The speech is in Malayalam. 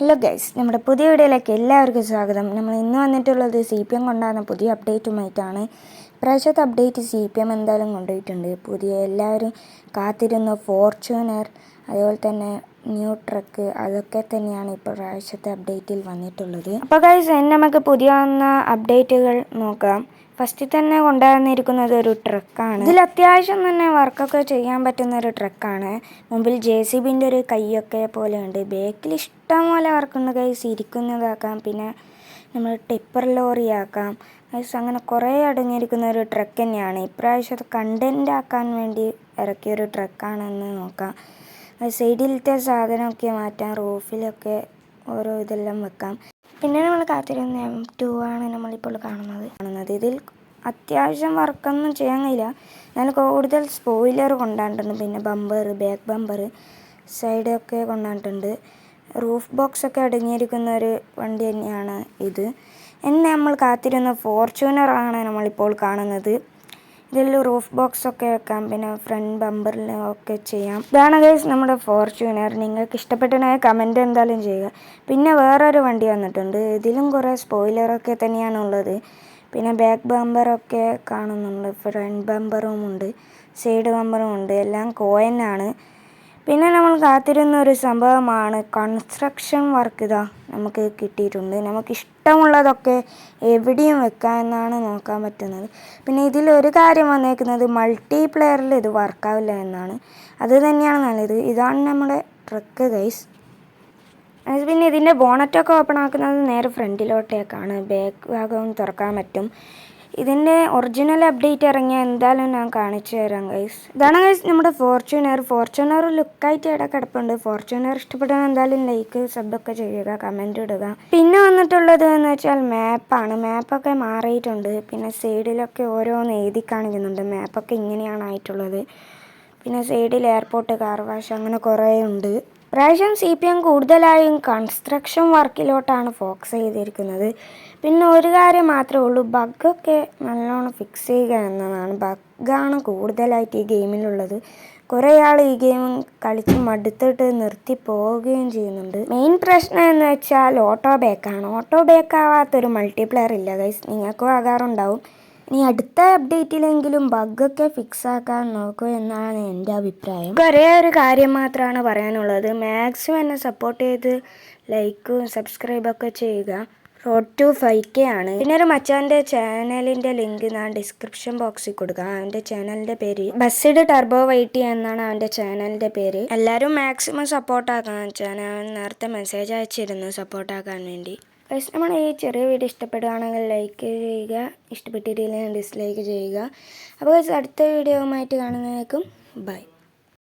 ഹലോ ഗൈസ്, നമ്മുടെ പുതിയ വീഡിയോയിലേക്ക് എല്ലാവർക്കും സ്വാഗതം. നമ്മൾ ഇന്ന് വന്നിട്ടുള്ളത് CPM കൊണ്ടുവന്ന പുതിയ അപ്ഡേറ്റുമായിട്ടാണ്. ഇപ്രാവശ്യത്തെ അപ്ഡേറ്റ് CPM എന്തായാലും കൊണ്ടുപോയിട്ടുണ്ട്. പുതിയ എല്ലാവരും കാത്തിരുന്ന ഫോർച്യൂണർ, അതുപോലെ തന്നെ ന്യൂ ട്രക്ക്, അതൊക്കെ തന്നെയാണ് ഇപ്രാവശ്യത്തെ അപ്ഡേറ്റിൽ വന്നിട്ടുള്ളത്. അപ്പോൾ ഗൈസ്, നമുക്ക് പുതിയ വന്ന അപ്ഡേറ്റുകൾ നോക്കാം. ഫസ്റ്റിൽ തന്നെ കൊണ്ടുവന്നിരിക്കുന്നത് ഒരു ട്രക്കാണ്. ഇതിൽ അത്യാവശ്യം തന്നെ വർക്കൊക്കെ ചെയ്യാൻ പറ്റുന്ന ഒരു ട്രക്കാണ്. മുമ്പിൽ JCBൻ്റെ ഒരു കൈയൊക്കെ പോലെയുണ്ട്. ബാക്കിൽ ഇഷ്ടംപോലെ വർക്കുണ്ട് ഗൈസ്. ഇരിക്കുന്നതാക്കാം, പിന്നെ നമ്മൾ ടിപ്പർ ലോറി ആക്കാം ഗൈസ്. അങ്ങനെ കുറേ അടങ്ങിയിരിക്കുന്ന ഒരു ട്രക്ക് തന്നെയാണ്. ഇപ്രാവശ്യത്തെ കണ്ടൻറ് ആക്കാൻ വേണ്ടി ഇറക്കിയൊരു ട്രക്കാണെന്ന് നോക്കാം. സൈഡിലത്തെ സാധനമൊക്കെ മാറ്റാം, റൂഫിലൊക്കെ ഓരോ ഇതെല്ലാം വെക്കാം. പിന്നെ നമ്മൾ കാത്തിരുന്ന M2 ആണ് നമ്മളിപ്പോൾ കാണുന്നത്. ഇതിൽ അത്യാവശ്യം വർക്കൊന്നും ചെയ്യാൻ കഴിയില്ല, എന്നാൽ കൂടുതൽ സ്പോയിലർ കൊണ്ടുവന്നിട്ടുണ്ട്. പിന്നെ ബമ്പർ, ബാക്ക് ബമ്പർ, സൈഡൊക്കെ കൊണ്ടുവന്നിട്ടുണ്ട്. റൂഫ് ബോക്സൊക്കെ അടങ്ങിയിരിക്കുന്ന ഒരു വണ്ടി തന്നെയാണ് ഇത്. നമ്മൾ കാത്തിരുന്ന ഫോർച്യൂണറാണ് നമ്മളിപ്പോൾ കാണുന്നത്. ഇതിൽ റൂഫ് ബോക്സൊക്കെ വെക്കാം, പിന്നെ ഫ്രണ്ട് ബമ്പറിലൊക്കെ ചെയ്യാം. ഇതാണ് ഗൈസ് നമ്മുടെ ഫോർച്യൂണർ. നിങ്ങൾക്ക് ഇഷ്ടപ്പെട്ടുണ്ടെങ്കിൽ കമൻറ്റ് എന്തായാലും ചെയ്യുക. പിന്നെ വേറൊരു വണ്ടി വന്നിട്ടുണ്ട്. ഇതിലും കുറേ സ്പോയിലറൊക്കെ തന്നെയാണ് ഉള്ളത്. പിന്നെ ബാക്ക് ബമ്പറൊക്കെ കാണുന്നുണ്ട്, ഫ്രണ്ട് ബമ്പറും ഉണ്ട്, സൈഡ് ബമ്പറും ഉണ്ട്. എല്ലാം കോയിനാണ്. പിന്നെ നമ്മൾ കാത്തിരുന്ന ഒരു സംഭവമാണ് കൺസ്ട്രക്ഷൻ വർക്ക്. ഇതാ നമുക്ക് കിട്ടിയിട്ടുണ്ട്. നമുക്ക് ഇഷ്ടമുള്ളതൊക്കെ എവിടെയും വെക്കാമെന്നാണ് നോക്കാൻ പറ്റുന്നത്. പിന്നെ ഇതിലൊരു കാര്യം വന്നേക്കുന്നത്, മൾട്ടിപ്ലെയറിൽ ഇത് വർക്കാവില്ല എന്നാണ്. അത് തന്നെയാണ് നല്ലത്. ഇതാണ് നമ്മുടെ ട്രക്ക് ഗൈസ്. പിന്നെ ഇതിൻ്റെ ബോണറ്റൊക്കെ ഓപ്പൺ ആക്കുന്നത് നേരെ ഫ്രണ്ടിലോട്ടേക്കാണ്. ബാക്ക് ഭാഗവും തുറക്കാൻ പറ്റും. ഇതിൻ്റെ ഒറിജിനൽ അപ്ഡേറ്റ് ഇറങ്ങിയാൽ എന്തായാലും ഞാൻ കാണിച്ചു തരാം ഗൈസ്. ഇതാണ് ഗൈസ് നമ്മുടെ ഫോർച്യൂണർ ലുക്കായിട്ട് ഇവിടെ കിടപ്പുണ്ട്. ഫോർച്യൂണർ ഇഷ്ടപ്പെട്ടാൽ എന്തായാലും ലൈക്ക്, സബ്ബൊക്കെ ചെയ്യുക, കമൻറ്റ് ഇടുക. പിന്നെ വന്നിട്ടുള്ളത് എന്ന് വെച്ചാൽ മാപ്പാണ്. മാപ്പൊക്കെ മാറിയിട്ടുണ്ട്. പിന്നെ സൈഡിലൊക്കെ ഓരോന്ന് എഴുതി കാണിക്കുന്നുണ്ട്. മാപ്പൊക്കെ ഇങ്ങനെയാണ് ആയിട്ടുള്ളത്. പിന്നെ സൈഡിൽ എയർപോർട്ട്, കാർ വാഷ്, അങ്ങനെ കുറേ ഉണ്ട്. പ്രാവശ്യം CPM കൂടുതലായും കൺസ്ട്രക്ഷൻ വർക്കിലോട്ടാണ് ഫോക്കസ് ചെയ്തിരിക്കുന്നത്. പിന്നെ ഒരു കാര്യം മാത്രമേ ഉള്ളൂ, ബഗ്ഗൊക്കെ നല്ലോണം ഫിക്സ് ചെയ്യുക എന്നതാണ്. ബഗ്ഗാണ് കൂടുതലായിട്ട് ഈ ഗെയിമിലുള്ളത്. കുറേ ആൾ ഈ ഗെയിം കളിച്ച് മടുത്തിട്ട് നിർത്തി പോവുകയും ചെയ്യുന്നുണ്ട്. മെയിൻ പ്രശ്നം എന്ന് വെച്ചാൽ ഓട്ടോ ബേക്കാണ്. ഓട്ടോ ബേക്കാവാത്തൊരു മൾട്ടിപ്ലെയർ ഇല്ല ഗൈസ്. നിങ്ങൾക്കും ആകാറുണ്ടാവും. ഇനി അടുത്ത അപ്ഡേറ്റിലെങ്കിലും ബഗ്ഗൊക്കെ ഫിക്സ് ആക്കാൻ നോക്കൂ എന്നാണ് എൻ്റെ അഭിപ്രായം. ഒരേ ഒരു കാര്യം മാത്രമാണ് പറയാനുള്ളത്, മാക്സിമം എന്നെ സപ്പോർട്ട് ചെയ്ത് ലൈക്കും സബ്സ്ക്രൈബൊക്കെ ചെയ്യുക. റോഡ് ടു 5K ആണ്. പിന്നെ ഒരു മച്ചാൻ്റെ ചാനലിൻ്റെ ലിങ്ക് ഞാൻ ഡിസ്ക്രിപ്ഷൻ ബോക്സിൽ കൊടുക്കാം. അവൻ്റെ ചാനലിൻ്റെ പേര് ബസ്സിഡ് ടർബോ വൈറ്റി എന്നാണ് അവൻ്റെ ചാനലിൻ്റെ പേര്. എല്ലാവരും മാക്സിമം സപ്പോർട്ടാക്കാൻ വെച്ചാൽ അവൻ നേരത്തെ മെസ്സേജ് അയച്ചിരുന്നു സപ്പോർട്ടാക്കാൻ വേണ്ടി. നമ്മൾ ഈ ചെറിയ വീഡിയോ ഇഷ്ടപ്പെടുകയാണെങ്കിൽ ലൈക്ക് ചെയ്യുക, ഇഷ്ടപ്പെട്ടിട്ടില്ലെങ്കിൽ ഡിസ്ലൈക്ക് ചെയ്യുക. അപ്പോൾ അടുത്ത വീഡിയോയുമായിട്ട് കാണുന്നതിനേക്കും ബൈ.